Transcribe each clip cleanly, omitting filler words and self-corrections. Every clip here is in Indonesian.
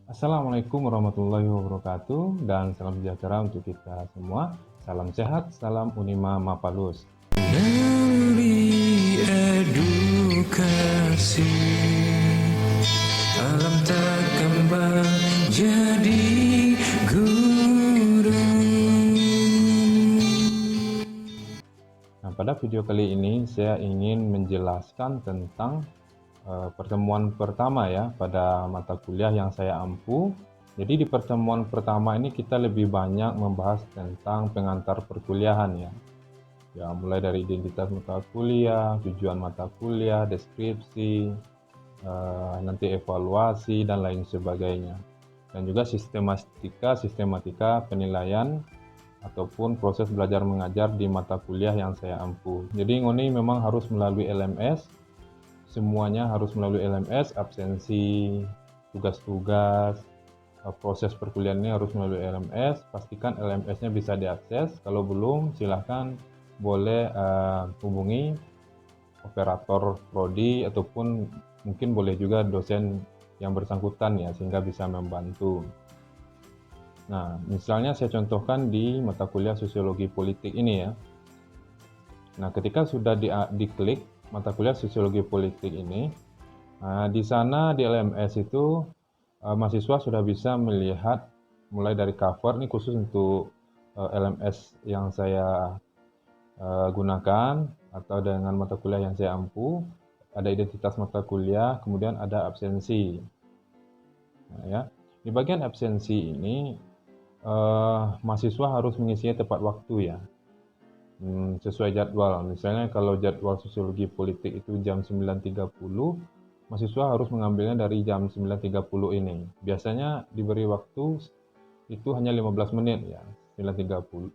Assalamualaikum warahmatullahi wabarakatuh dan salam sejahtera untuk kita semua. Salam sehat, salam Unima Mapalus. Dari edukasi alam takkan jadi guru. Nah, pada video kali ini saya ingin menjelaskan tentang pertemuan pertama ya pada mata kuliah yang saya ampu. Jadi di pertemuan pertama ini kita lebih banyak membahas tentang pengantar perkuliahan ya. Ya, mulai dari identitas mata kuliah, tujuan mata kuliah, deskripsi, nanti evaluasi dan lain sebagainya. Dan juga sistematika penilaian ataupun proses belajar mengajar di mata kuliah yang saya ampu. Jadi ngoni memang harus melalui LMS, semuanya harus melalui LMS, absensi, tugas-tugas, proses perkuliahan ini harus melalui LMS. Pastikan LMS-nya bisa diakses. Kalau belum, silahkan boleh hubungi operator prodi ataupun mungkin boleh juga dosen yang bersangkutan ya, sehingga bisa membantu. Nah, misalnya saya contohkan di mata kuliah sosiologi politik ini ya. Nah, ketika sudah diklik mata kuliah sosiologi politik ini, di sana di LMS itu mahasiswa sudah bisa melihat mulai dari cover, ini khusus untuk LMS yang saya gunakan atau dengan mata kuliah yang saya ampu. Ada identitas mata kuliah, kemudian ada absensi. Nah, ya, di bagian absensi ini mahasiswa harus mengisinya tepat waktu ya. Sesuai jadwal. Misalnya kalau jadwal sosiologi politik itu jam 9.30, mahasiswa harus mengambilnya dari jam 9.30 ini. Biasanya diberi waktu itu hanya 15 menit ya, 9.30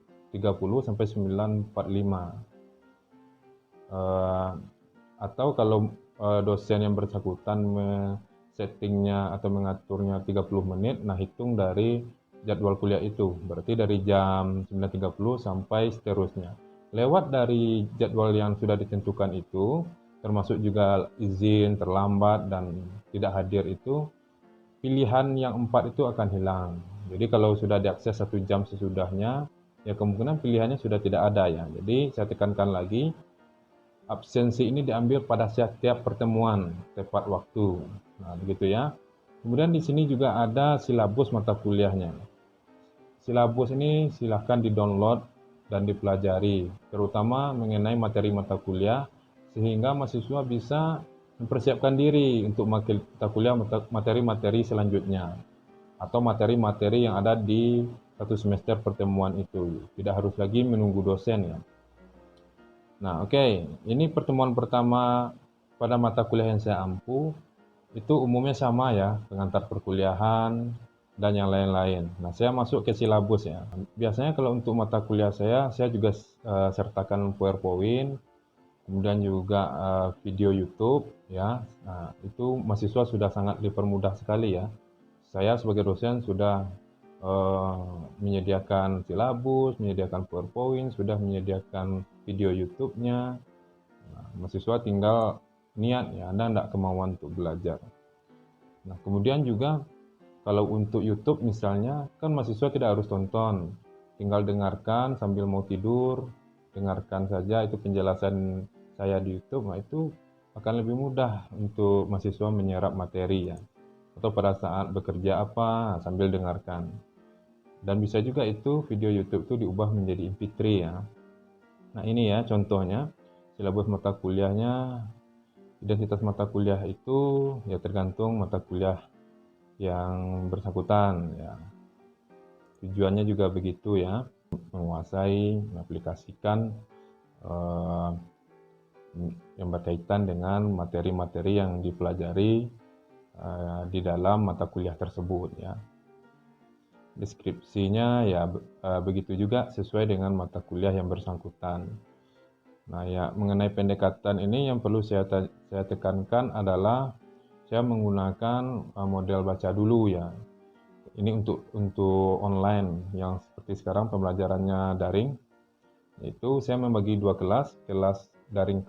sampai 9.45. Atau kalau dosen yang bersangkutan settingnya atau mengaturnya 30 menit, nah hitung dari jadwal kuliah itu, berarti dari jam 9.30 sampai seterusnya. Lewat dari jadwal yang sudah ditentukan itu, termasuk juga izin, terlambat, dan tidak hadir itu, pilihan yang 4 itu akan hilang. Jadi kalau sudah diakses 1 jam sesudahnya, ya kemungkinan pilihannya sudah tidak ada ya. Jadi saya tekankan lagi, absensi ini diambil pada setiap pertemuan tepat waktu. Nah, begitu ya. Kemudian di sini juga ada silabus mata kuliahnya. Silabus ini silahkan di-download dan dipelajari, terutama mengenai materi mata kuliah, sehingga mahasiswa bisa mempersiapkan diri untuk mata kuliah materi-materi selanjutnya, atau materi-materi yang ada di satu semester pertemuan itu. Tidak harus lagi menunggu dosen ya. Nah, oke. Ini pertemuan pertama pada mata kuliah yang saya ampu. Itu umumnya sama ya, pengantar perkuliahan dan yang lain-lain. Nah, saya masuk ke silabus ya. Biasanya kalau untuk mata kuliah saya juga sertakan PowerPoint, kemudian juga video YouTube ya. Nah, itu mahasiswa sudah sangat dipermudah sekali ya. Saya sebagai dosen sudah menyediakan silabus, menyediakan PowerPoint, sudah menyediakan video YouTube-nya. Nah, mahasiswa tinggal niat ya, Anda tidak kemauan untuk belajar. Nah, kemudian juga kalau untuk YouTube misalnya, kan mahasiswa tidak harus tonton, tinggal dengarkan sambil mau tidur, dengarkan saja itu penjelasan saya di YouTube. Nah, itu akan lebih mudah untuk mahasiswa menyerap materi ya. Atau pada saat bekerja apa, sambil dengarkan. Dan bisa juga itu video YouTube itu diubah menjadi MP3 ya. Nah, ini ya contohnya, silabus mata kuliahnya. Identitas mata kuliah itu ya tergantung mata kuliah yang bersangkutan ya. Tujuannya juga begitu ya, menguasai, mengaplikasikan yang berkaitan dengan materi-materi yang dipelajari di dalam mata kuliah tersebut ya. Deskripsinya ya begitu juga sesuai dengan mata kuliah yang bersangkutan. Nah ya, mengenai pendekatan ini yang perlu saya tekankan adalah saya menggunakan model baca dulu ya. Ini untuk online yang seperti sekarang pembelajarannya daring. Itu saya membagi 2 kelas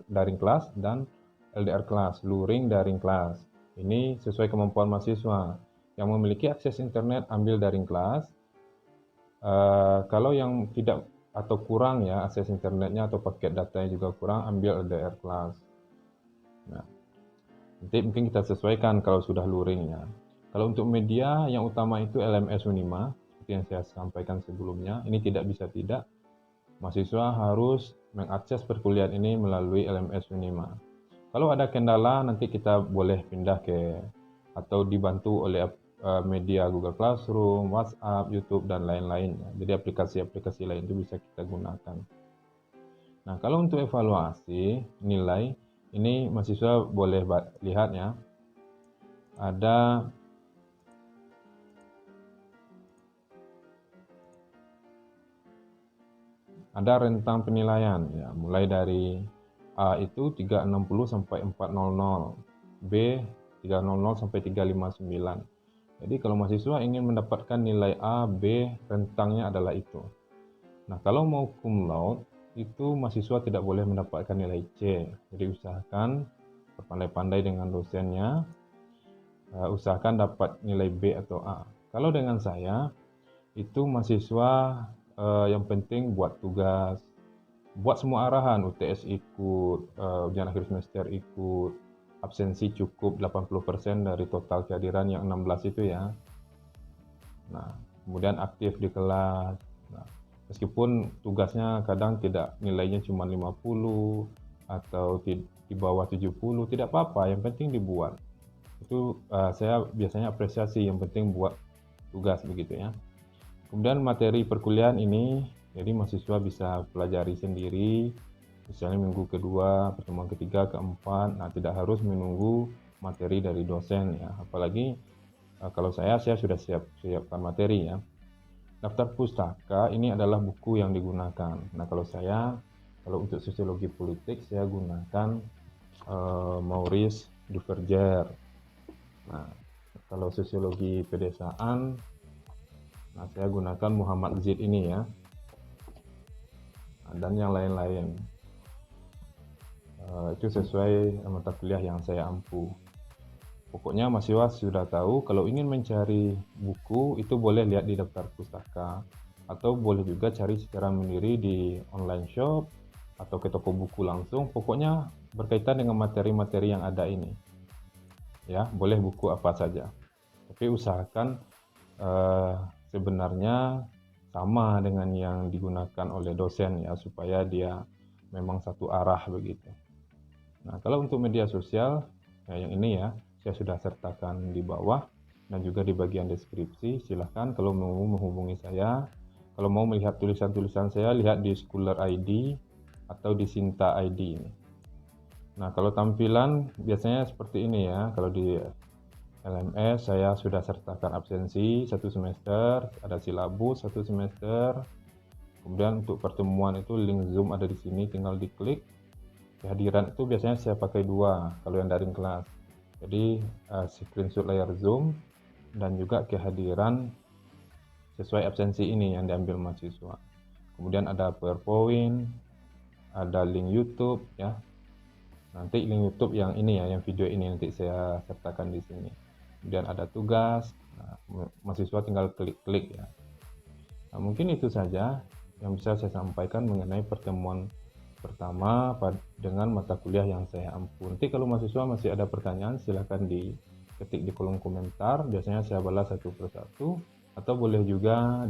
daring kelas dan LDR kelas, luring daring kelas. Ini sesuai kemampuan mahasiswa. yang memiliki akses internet ambil daring kelas. Kalau yang tidak atau kurang ya akses internetnya atau paket datanya juga kurang, ambil LDR kelas. Nah, nanti mungkin kita sesuaikan kalau sudah luring ya. Kalau untuk media yang utama itu LMS Unima, seperti yang saya sampaikan sebelumnya, ini tidak bisa tidak. Mahasiswa harus mengakses perkuliahan ini melalui LMS Unima. Kalau ada kendala nanti kita boleh pindah ke atau dibantu oleh media Google Classroom, WhatsApp, YouTube, dan lain-lainnya. Jadi aplikasi-aplikasi lain itu bisa kita gunakan. Nah, kalau untuk evaluasi nilai, ini mahasiswa boleh lihat ya, ada rentang penilaian ya, mulai dari A itu 360 sampai 400, B 300 sampai 359. Jadi kalau mahasiswa ingin mendapatkan nilai A, B, rentangnya adalah itu. Nah, kalau mau cum laude, itu mahasiswa tidak boleh mendapatkan nilai C. Jadi usahakan berpandai-pandai dengan dosennya, usahakan dapat nilai B atau A. Kalau dengan saya, itu mahasiswa yang penting buat tugas, buat semua arahan, UTS ikut, ujian akhir semester ikut, absensi cukup 80% dari total kehadiran yang 16 itu ya. Nah, kemudian aktif di kelas. Nah, meskipun tugasnya kadang tidak nilainya cuma 50 atau di bawah 70, tidak apa-apa, yang penting dibuat. Itu saya biasanya apresiasi, yang penting buat tugas begitu ya. Kemudian materi perkuliahan ini, jadi mahasiswa bisa pelajari sendiri, misalnya minggu kedua, pertemuan ketiga, keempat. Nah, tidak harus menunggu materi dari dosen ya. Apalagi kalau saya sudah siapkan materi ya. Daftar pustaka ini adalah buku yang digunakan. Nah, kalau untuk sosiologi politik saya gunakan Maurice Duverger. Nah, kalau sosiologi pedesaan, nah saya gunakan Muhammad Zid ini ya. Nah, dan yang lain-lain. Itu sesuai mata kuliah yang saya ampu. Pokoknya mahasiswa sudah tahu kalau ingin mencari buku itu boleh lihat di daftar pustaka atau boleh juga cari secara mandiri di online shop atau ke toko buku langsung. Pokoknya berkaitan dengan materi-materi yang ada ini. Ya, boleh buku apa saja. Tapi usahakan sebenarnya sama dengan yang digunakan oleh dosen ya supaya dia memang satu arah begitu. Nah, kalau untuk media sosial, yang ini ya, saya sudah sertakan di bawah dan juga di bagian deskripsi. Silahkan kalau mau menghubungi saya. Kalau mau melihat tulisan-tulisan saya, lihat di Scholar ID atau di Sinta ID. Nah, kalau tampilan biasanya seperti ini ya. Kalau di LMS saya sudah sertakan absensi 1 semester, ada silabus 1 semester. Kemudian untuk pertemuan itu link Zoom ada di sini, tinggal diklik. Kehadiran itu biasanya saya pakai 2 kalau yang daring kelas. Jadi screenshot layar Zoom dan juga kehadiran sesuai absensi ini yang diambil mahasiswa. Kemudian ada PowerPoint, ada link YouTube ya. Nanti link YouTube yang ini ya, yang video ini nanti saya sertakan di sini. Kemudian ada tugas, mahasiswa tinggal klik-klik ya. Nah, mungkin itu saja yang bisa saya sampaikan mengenai pertemuan pertama dengan mata kuliah yang saya ampu. Nanti kalau mahasiswa masih ada pertanyaan, silakan diketik di kolom komentar. Biasanya saya balas satu persatu, atau boleh juga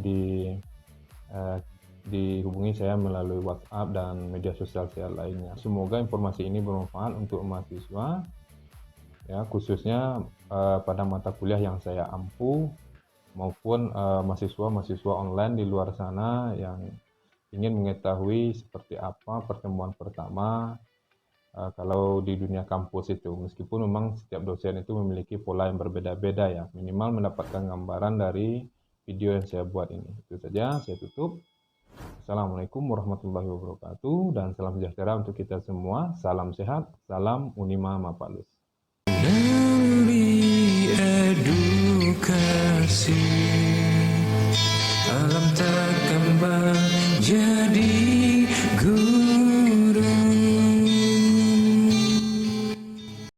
dihubungi saya melalui WhatsApp dan media sosial saya lainnya. Semoga informasi ini bermanfaat untuk mahasiswa, ya khususnya pada mata kuliah yang saya ampu, maupun mahasiswa-mahasiswa online di luar sana yang ingin mengetahui seperti apa pertemuan pertama kalau di dunia kampus itu. Meskipun memang setiap dosen itu memiliki pola yang berbeda-beda ya, minimal mendapatkan gambaran dari video yang saya buat ini. Itu saja, saya tutup. Assalamualaikum warahmatullahi wabarakatuh dan salam sejahtera untuk kita semua. Salam sehat, salam Unima Mapalus.